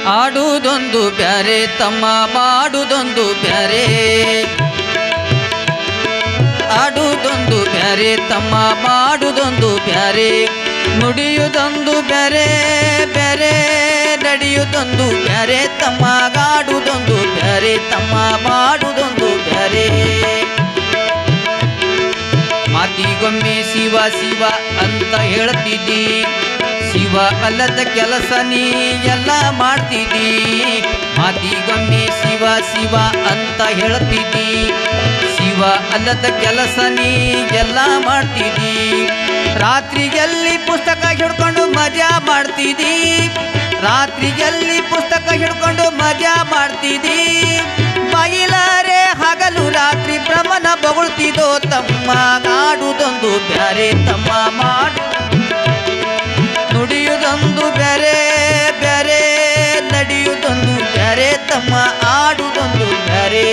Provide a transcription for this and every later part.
ಆಡುವುದೊಂದು ಬ್ಯಾರೆ ತಮ್ಮ ಮಾಡುವುದೊಂದು ಬ್ಯಾರೆ ಆಡುವುದೊಂದು ಬ್ಯಾರೆ ತಮ್ಮ ಮಾಡುವುದೊಂದು ಬ್ಯಾರೆ ನುಡಿಯುವುದೊಂದು ಬ್ಯಾರೆ ಬ್ಯಾರೆ ನಡೆಯುವುದೊಂದು ಬ್ಯಾರೆ ತಮ್ಮ ಆಡುವುದೊಂದು ಬ್ಯಾರೆ ತಮ್ಮ ಮಾಡುವುದೊಂದು ಬ್ಯಾರೆ ಮಾತಿಗೊಮ್ಮೆ ಶಿವ ಶಿವ ಅಂತ ಹೇಳ್ತಿದ್ದಿ ಶಿವ ಅಲ್ಲದ ಕೆಲಸ ನೀ ಎಲ್ಲ ಮಾಡ್ತಿದ್ದಿ ಮಾತಿಗೊಮ್ಮೆ ಶಿವ ಶಿವ ಅಂತ ಹೇಳ್ತಿದ್ದಿ ಶಿವ ಅಲ್ಲದ ಕೆಲಸ ನೀ ಎಲ್ಲ ಮಾಡ್ತಿದ್ದಿ ರಾತ್ರಿಯಲ್ಲಿ ಪುಸ್ತಕ ಹಿಡ್ಕೊಂಡು ಮಜಾ ಮಾಡ್ತಿದ್ದಿ ರಾತ್ರಿಯಲ್ಲಿ ಪುಸ್ತಕ ಹಿಡ್ಕೊಂಡು ಮಜಾ ಮಾಡ್ತಿದ್ದಿ ಬಯಲಾರೆ ಹಗಲು ರಾತ್ರಿ ಭ್ರಮಣ ಬೊಗಳ್ತಿದೋ ತಮ್ಮ ಆಡುವುದೊಂದು ಬ್ಯಾರೆ ತಮ್ಮ ಮಾಡು ನುಡಿಯುವುದೊಂದು ಬ್ಯಾರೆ ಬ್ಯಾರೆ ನಡೆಯುವುದೊಂದು ಬ್ಯಾರೆ ತಮ್ಮ ಆಡುವುದೊಂದು ಬ್ಯಾರೆ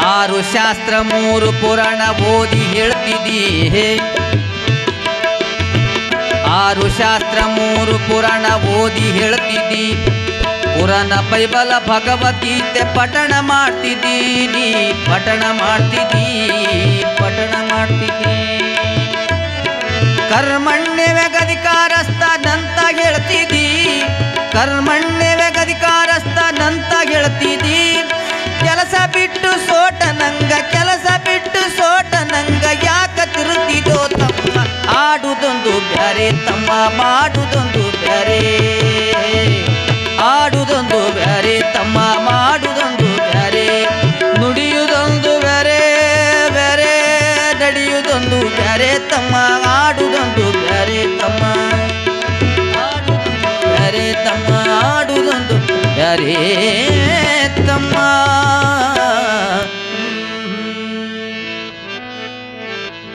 ಆರು ಶಾಸ್ತ್ರ ಮೂರು ಪುರಾಣ ಓದಿ ಹೇಳ್ತಿದ್ದಿ ಆರು ಶಾಸ್ತ್ರ ಮೂರು ಪುರಾಣ ಓದಿ ಹೇಳ್ತಿದ್ದಿ ಪುರಾಣ ಬೈಬಲ ಭಗವದ್ಗೀತೆ ಪಠಣ ಮಾಡ್ತಿದ್ದೀನಿ ಪಠಣ ಮಾಡ್ತಿದ್ದಿ ಕರ್ಮಣ್ಯವೇ ಗದಿಕಾರಸ್ಥನಂತ ಹೇಳ್ತಿದ್ದಿ ಕರ್ಮಣ್ಯವೇ ಗದಿಕಾರಸ್ಥನಂತ ಹೇಳ್ತಿದ್ದಿ ಕೆಲಸ ಬಿಟ್ಟು ಸೋಟ ನಂಗ ಯಾಕ ತಿರುತ್ತಿದೋ ತಮ್ಮ ಆಡುವುದೊಂದು ಬ್ಯಾರೆ ತಮ್ಮ ಮಾಡುವುದೊಂದು ಬ್ಯಾರೆ ಆಡುವುದೊಂದು ಬ್ಯಾರೆ ತಮ್ಮ ಮಾಡುವುದೊಂದು ಬ್ಯಾರೆ ನುಡಿಯುವುದೊಂದು ಬ್ಯಾರೆ ಬ್ಯಾರೆ ನಡೆಯುವುದೊಂದು ಬ್ಯಾರೆ ತಮ್ಮ ಆಡುವುದೊಂದು ಬ್ಯಾರೆ ತಮ್ಮ ಬ್ಯಾರೆ ತಮ್ಮ ಆಡುವುದೊಂದು ಬ್ಯಾರೆ ತಮ್ಮ